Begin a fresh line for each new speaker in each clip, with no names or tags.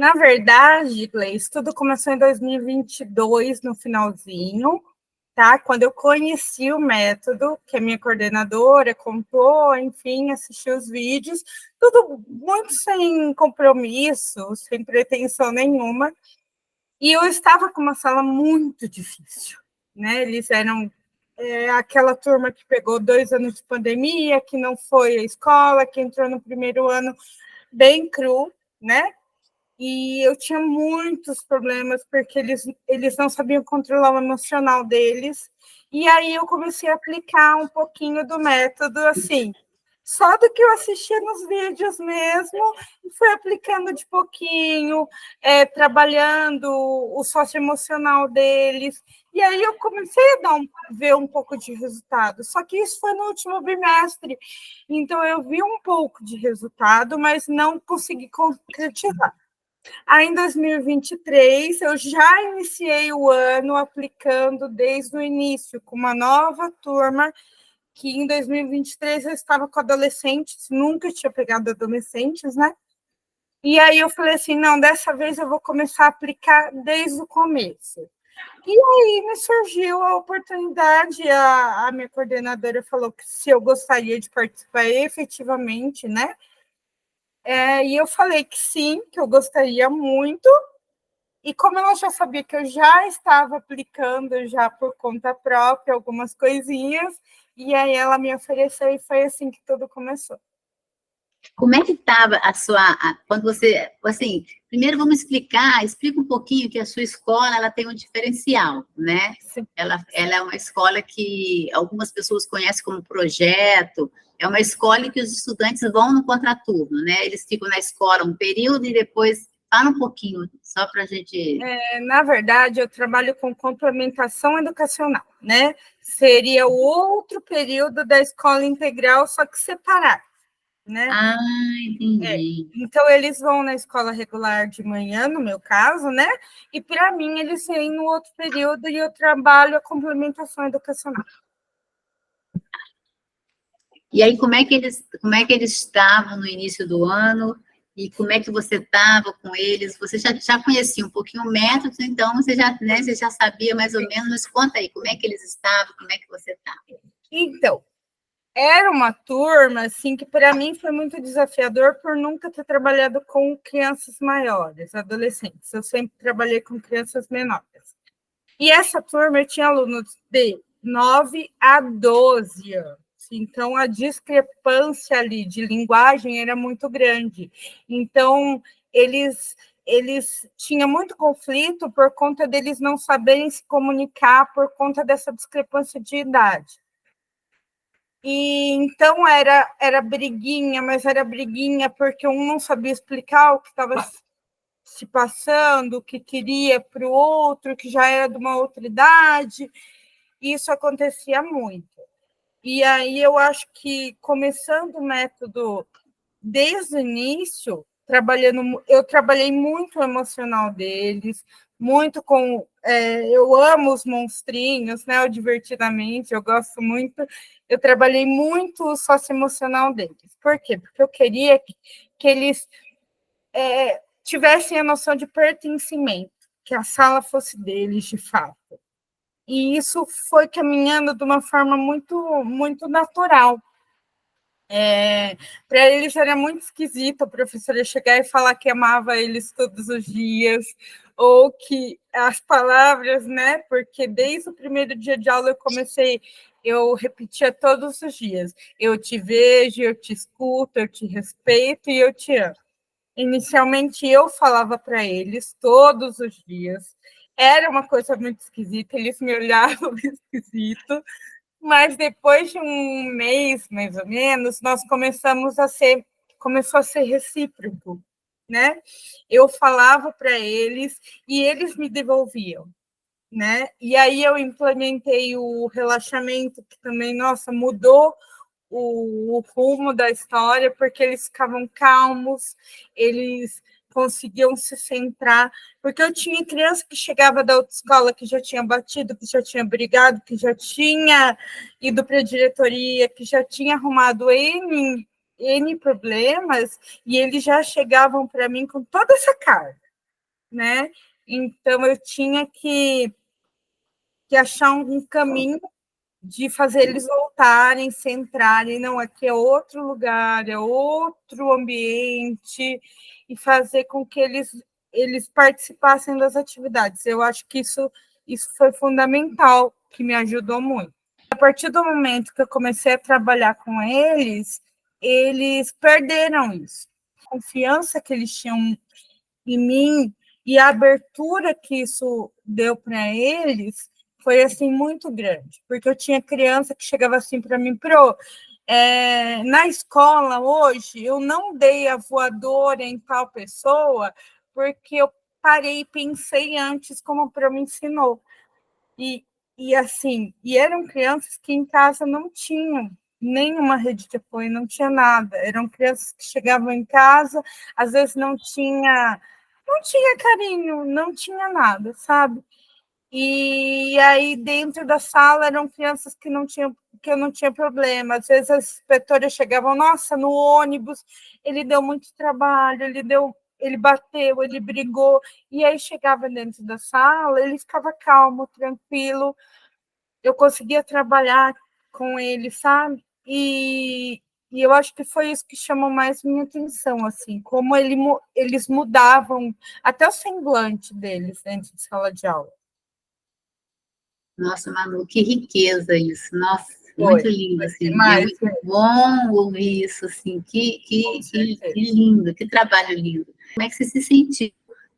Na verdade, Gleice, tudo começou em 2022, no finalzinho, tá? Quando eu conheci o método, que a minha coordenadora contou, enfim, assisti os vídeos, tudo muito sem compromisso, sem pretensão nenhuma. E eu estava com uma sala muito difícil, né? Eles eram aquela turma que pegou 2 anos de pandemia, que não foi à escola, que entrou no primeiro ano bem cru, né? E eu tinha muitos problemas, porque eles não sabiam controlar o emocional deles. E aí eu comecei a aplicar um pouquinho do método, assim, só do que eu assistia nos vídeos mesmo, e fui aplicando de pouquinho, trabalhando o socioemocional deles. E aí eu comecei a ver um pouco de resultado. Só que isso foi no último bimestre. Então eu vi um pouco de resultado, mas não consegui concretizar. Aí, em 2023, eu já iniciei o ano aplicando desde o início, com uma nova turma, que em 2023 eu estava com adolescentes, nunca tinha pegado adolescentes, né? E aí eu falei assim, não, dessa vez eu vou começar a aplicar desde o começo. E aí me surgiu a oportunidade, a minha coordenadora falou que se eu gostaria de participar efetivamente, né? E eu falei que sim, que eu gostaria muito. E como ela já sabia que eu já estava aplicando já por conta própria algumas coisinhas, e aí ela me ofereceu e foi assim que tudo começou.
Como é que estava quando você, assim, primeiro vamos explica um pouquinho que a sua escola, ela tem um diferencial, né? Ela é uma escola que algumas pessoas conhecem como projeto, é uma escola em que os estudantes vão no contraturno, né? Eles ficam na escola um período e depois, fala um pouquinho, só para a gente...
Na verdade, eu trabalho com complementação educacional, né? Seria o outro período da escola integral, só que separado. Né?
Ah, entendi.
Então, eles vão na escola regular de manhã, no meu caso, né? E, para mim, eles vêm no outro período e eu trabalho a complementação educacional.
E aí, como é que eles estavam no início do ano? E como é que você estava com eles? Você já conhecia um pouquinho o método, então você já sabia mais ou menos, mas conta aí, como é que eles estavam, como é que você estava?
Então, era uma turma, assim, que para mim foi muito desafiador por nunca ter trabalhado com crianças maiores, adolescentes. Eu sempre trabalhei com crianças menores. E essa turma eu tinha alunos de 9 a 12 anos. Então, a discrepância ali de linguagem era muito grande. Então, eles tinham muito conflito por conta deles não saberem se comunicar por conta dessa discrepância de idade. E então era briguinha, mas era briguinha porque um não sabia explicar o que estava se passando, o que queria para o outro, que já era de uma outra idade. Isso acontecia muito. E aí eu acho que começando o método desde o início, eu trabalhei muito o emocional deles, muito com. Eu amo os monstrinhos, né? O divertidamente, eu gosto muito. Eu trabalhei muito o socioemocional deles. Por quê? Porque eu queria que eles tivessem a noção de pertencimento, que a sala fosse deles, de fato. E isso foi caminhando de uma forma muito, muito natural. Para eles era muito esquisito a professora chegar e falar que amava eles todos os dias, ou que as palavras, né? Porque desde o primeiro dia de aula eu repetia todos os dias: eu te vejo, eu te escuto, eu te respeito e eu te amo. Inicialmente eu falava para eles todos os dias. Era uma coisa muito esquisita, eles me olhavam esquisito, mas depois de um mês, mais ou menos, nós começou a ser recíproco, né? Eu falava para eles e eles me devolviam, né? E aí eu implementei o relaxamento, que também, nossa, mudou o rumo da história, porque eles ficavam calmos, eles conseguiam se centrar, porque eu tinha criança que chegava da autoescola que já tinha batido, que já tinha brigado, que já tinha ido para a diretoria, que já tinha arrumado N problemas, e eles já chegavam para mim com toda essa carga, né? Então, eu tinha que achar um caminho de fazer eles voltarem, centrarem, não, aqui é outro lugar, é outro ambiente, e fazer com que eles participassem das atividades. Eu acho que isso foi fundamental, que me ajudou muito. A partir do momento que eu comecei a trabalhar com eles perderam isso. A confiança que eles tinham em mim e a abertura que isso deu para eles foi assim muito grande, porque eu tinha criança que chegava assim para mim, na escola hoje eu não dei a voadora em tal pessoa porque eu parei e pensei antes como a Pro me ensinou. E assim, eram crianças que em casa não tinham nenhuma rede de apoio, não tinha nada. Eram crianças que chegavam em casa, às vezes não tinha carinho, não tinha nada, sabe? E aí dentro da sala eram crianças que eu não tinha problema. Às vezes as inspetoras chegavam, nossa, no ônibus ele deu muito trabalho, ele bateu, ele brigou, e aí chegava dentro da sala, ele ficava calmo, tranquilo, eu conseguia trabalhar com ele, sabe? E eu acho que foi isso que chamou mais minha atenção, assim, como eles mudavam até o semblante deles dentro de sala de aula.
Nossa, Manu, que riqueza isso. Nossa, muito lindo, assim. É muito bom ouvir isso, assim. Que lindo, que trabalho lindo. Como é que você se sentiu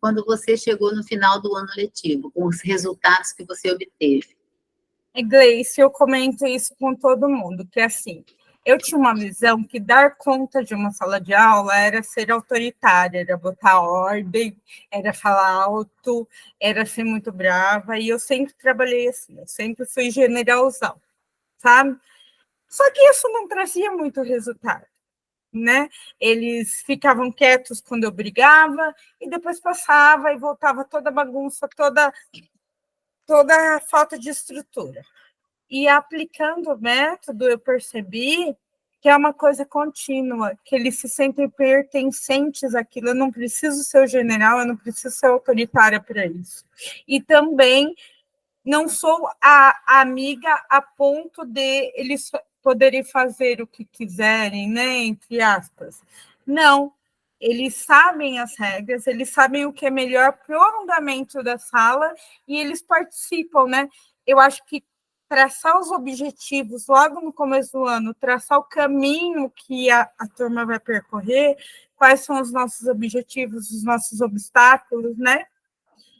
quando você chegou no final do ano letivo, com os resultados que você obteve?
Gleice, eu comento isso com todo mundo, que assim, eu tinha uma visão que dar conta de uma sala de aula era ser autoritária, era botar ordem, era falar alto, era ser muito brava, e eu sempre trabalhei assim, eu sempre fui generalzão, sabe? Só que isso não trazia muito resultado, né? Eles ficavam quietos quando eu brigava, e depois passava e voltava toda a bagunça, toda a falta de estrutura. E aplicando o método, eu percebi que é uma coisa contínua, que eles se sentem pertencentes àquilo. Eu não preciso ser o general, eu não preciso ser autoritária para isso. E também não sou a amiga a ponto de eles poderem fazer o que quiserem, né? Entre aspas. Não. Eles sabem as regras, eles sabem o que é melhor para o andamento da sala e eles participam, né? Eu acho que traçar os objetivos logo no começo do ano, traçar o caminho que a turma vai percorrer, quais são os nossos objetivos, os nossos obstáculos, né?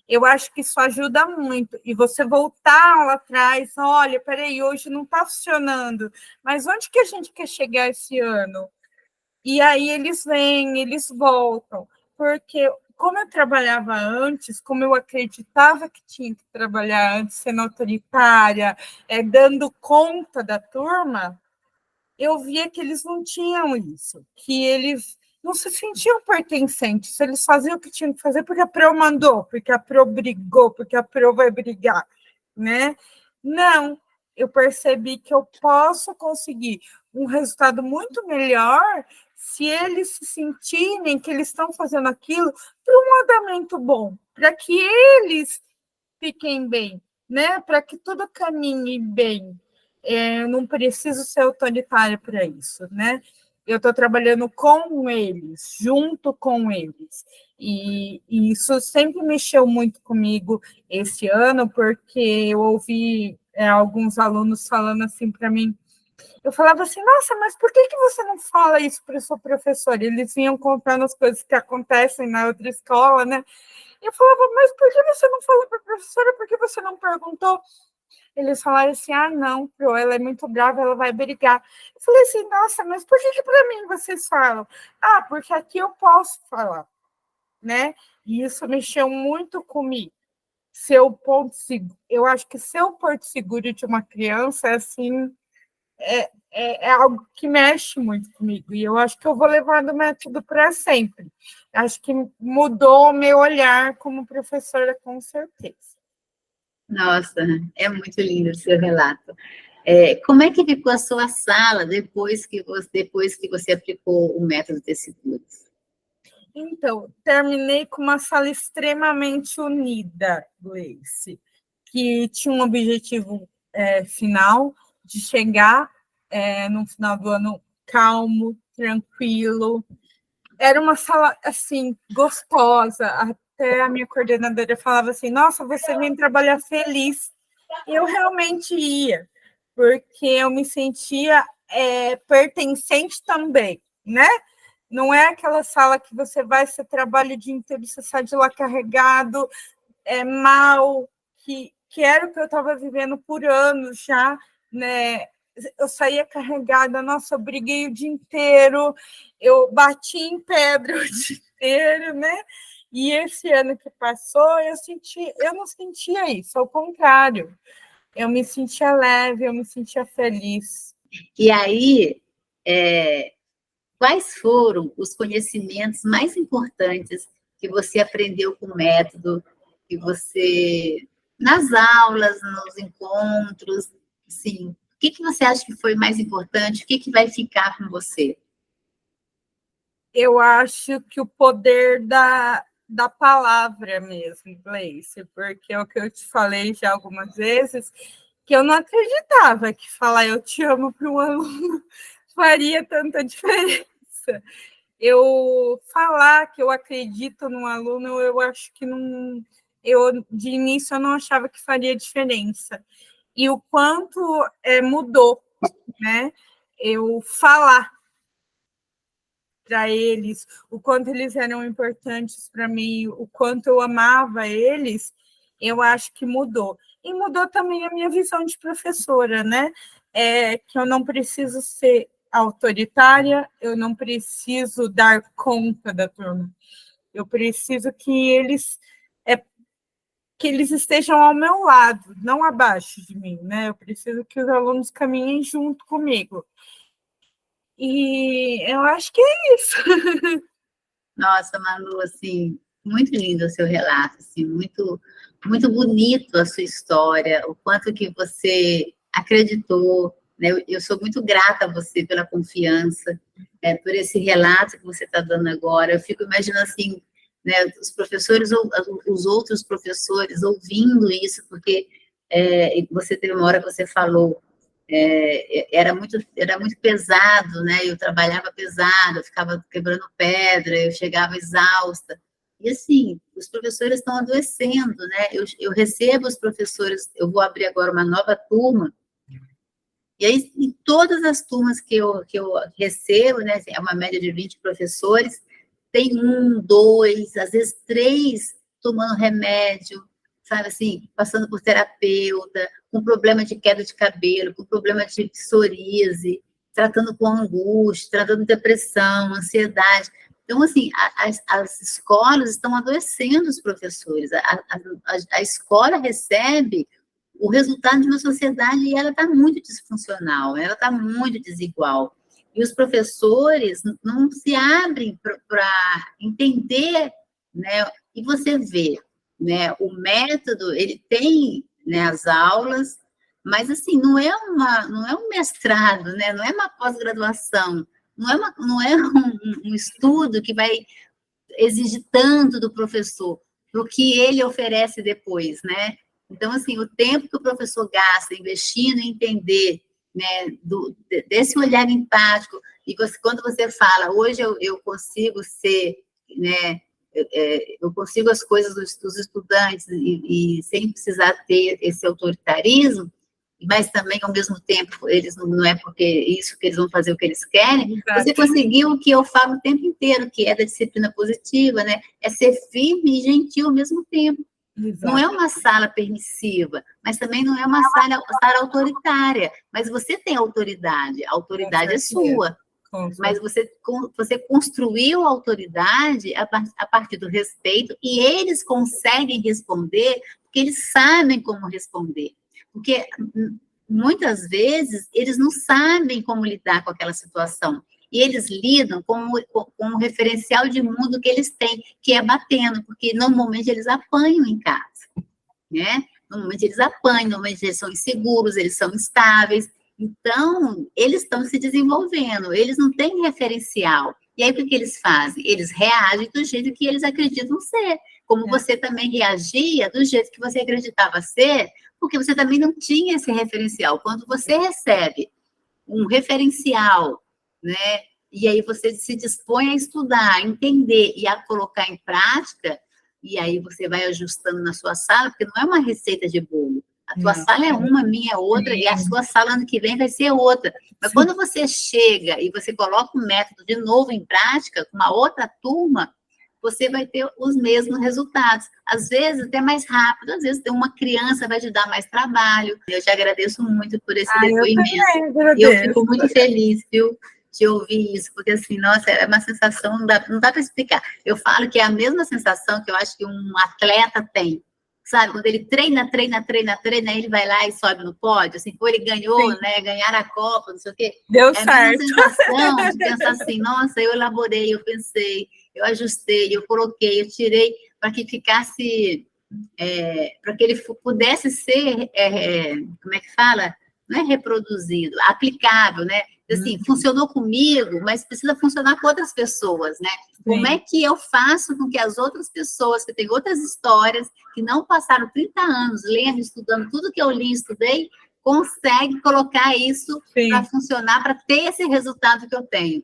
Eu acho que isso ajuda muito. E você voltar lá atrás, olha, peraí, hoje não está funcionando, mas onde que a gente quer chegar esse ano? E aí eles vêm, eles voltam. Porque como eu trabalhava antes, como eu acreditava que tinha que trabalhar antes, sendo autoritária, dando conta da turma, eu via que eles não tinham isso, que eles não se sentiam pertencentes, eles faziam o que tinham que fazer porque a Pro mandou, porque a Pro brigou, porque a Pro vai brigar, né? Não, eu percebi que eu posso conseguir um resultado muito melhor se eles se sentirem que eles estão fazendo aquilo para um andamento bom, para que eles fiquem bem, né? Para que tudo caminhe bem. Eu não preciso ser autoritária para isso, né? Eu estou trabalhando com eles, junto com eles. E isso sempre mexeu muito comigo esse ano, porque eu ouvi alguns alunos falando assim para mim. Eu falava assim, nossa, mas por que você não fala isso para o seu professor? Eles vinham contando as coisas que acontecem na outra escola, né? Eu falava, mas por que você não falou para a professora? Por que você não perguntou? Eles falaram assim, não, Pro, ela é muito brava, ela vai brigar. Eu falei assim, nossa, mas por que para mim vocês falam? Porque aqui eu posso falar, né? E isso mexeu muito comigo. Eu acho que ser o porto seguro de uma criança, assim, é algo que mexe muito comigo. E eu acho que eu vou levar do método para sempre. Acho que mudou o meu olhar como professora, com certeza.
Nossa, é muito lindo o seu relato. Como é que ficou a sua sala depois que você aplicou o método Tessitura?
Então, terminei com uma sala extremamente unida, Gleice, que tinha um objetivo final de chegar no final do ano calmo, tranquilo. Era uma sala, assim, gostosa. Até a minha coordenadora falava assim, nossa, você vem trabalhar feliz. Eu realmente ia, porque eu me sentia pertencente também, né? Não é aquela sala que você vai, você trabalha o dia inteiro, você sai de lá carregado, mal, que era o que eu estava vivendo por anos já, né? Eu saía carregada, nossa, eu briguei o dia inteiro, eu bati em pedra o dia inteiro, né? E esse ano que passou, eu não sentia isso, ao contrário, eu me sentia leve, eu me sentia feliz.
E aí, quais foram os conhecimentos mais importantes que você aprendeu com o método, que você, nas aulas, nos encontros, assim, o que você acha que foi mais importante? O que vai ficar com você?
Eu acho que o poder da palavra mesmo, Gleice, porque é o que eu te falei já algumas vezes, que eu não acreditava que falar eu te amo para um aluno faria tanta diferença. Eu falar que eu acredito num aluno, eu acho que não. De início, eu não achava que faria diferença. E o quanto mudou, né? Eu falar para eles, o quanto eles eram importantes para mim, o quanto eu amava eles, eu acho que mudou. E mudou também a minha visão de professora, né? Que eu não preciso ser autoritária, eu não preciso dar conta da turma. Eu preciso que eles estejam ao meu lado, não abaixo de mim, né? Eu preciso que os alunos caminhem junto comigo. E eu acho que é isso.
Nossa, Manu, assim, muito lindo o seu relato, assim, muito, muito bonito a sua história, o quanto que você acreditou, né? Eu sou muito grata a você pela confiança, por esse relato que você está dando agora. Eu fico imaginando, assim, né, os professores, os outros professores ouvindo isso, porque você teve uma hora que você falou, era muito pesado, né? Eu trabalhava pesado, eu ficava quebrando pedra, eu chegava exausta. E assim, os professores estão adoecendo, né? Eu recebo os professores, eu vou abrir agora uma nova turma, e aí, em todas as turmas que eu recebo, né? É uma média de 20 professores, tem 1, 2, às vezes 3 tomando remédio, sabe assim, passando por terapeuta, com problema de queda de cabelo, com problema de psoríase, tratando com angústia, tratando depressão, ansiedade. Então, assim, as escolas estão adoecendo os professores. A escola recebe o resultado de uma sociedade e ela está muito disfuncional, ela está muito desigual. E os professores não se abrem para entender, né? E você vê, né? O método, ele tem, né, as aulas, mas assim, não é um mestrado, né? Não é uma pós-graduação, não é um estudo que vai exigir tanto do professor para o que ele oferece depois, né? Então, assim, o tempo que o professor gasta investindo em entender, né, desse olhar empático, e quando você fala, hoje eu consigo ser, né, eu consigo as coisas dos estudantes e sem precisar ter esse autoritarismo, mas também, ao mesmo tempo, eles não é porque isso que eles vão fazer o que eles querem. Exato. Você conseguiu o que eu falo o tempo inteiro, que é da disciplina positiva, né? É ser firme e gentil ao mesmo tempo. Exato. Não é uma sala permissiva, mas também não é uma sala autoritária. Mas você tem autoridade, a autoridade é sua. Mas você construiu a autoridade a partir do respeito, e eles conseguem responder, porque eles sabem como responder. Porque, muitas vezes, eles não sabem como lidar com aquela situação. E eles lidam com o referencial de mundo que eles têm, que é batendo, porque normalmente eles apanham em casa, né? Normalmente eles apanham, normalmente eles são inseguros, eles são instáveis. Então, eles estão se desenvolvendo, eles não têm referencial. E aí, o que eles fazem? Eles reagem do jeito que eles acreditam ser, como você também reagia do jeito que você acreditava ser, porque você também não tinha esse referencial. Quando você recebe um referencial, né, e aí você se dispõe a estudar, a entender e a colocar em prática, e aí você vai ajustando na sua sala, porque não é uma receita de bolo. A tua sala é uma, a minha é outra, e a sua sala ano que vem vai ser outra. Mas quando você chega e você coloca o método de novo em prática, com uma outra turma, você vai ter os mesmos resultados. Às vezes até mais rápido, às vezes uma criança vai te dar mais trabalho. Eu te agradeço muito por esse depoimento. E eu fico muito feliz, viu, de ouvir isso, porque assim, nossa, é uma sensação, não dá para explicar. Eu falo que é a mesma sensação que eu acho que um atleta tem. Sabe, quando ele treina, ele vai lá e sobe no pódio, assim, pô, ele ganhou, né, ganhar a Copa, não sei o quê.
Deu certo.
É a mesma sensação de pensar assim, nossa, eu elaborei, eu pensei, eu ajustei, eu coloquei, eu tirei, para que ficasse, para que ele pudesse ser, como é que fala? Não é reproduzido, aplicável, né? Assim, funcionou comigo, mas precisa funcionar com outras pessoas, né? Como é que eu faço com que as outras pessoas, que têm outras histórias, que não passaram 30 anos lendo, estudando tudo que eu li e estudei, conseguem colocar isso para funcionar, para ter esse resultado que eu tenho?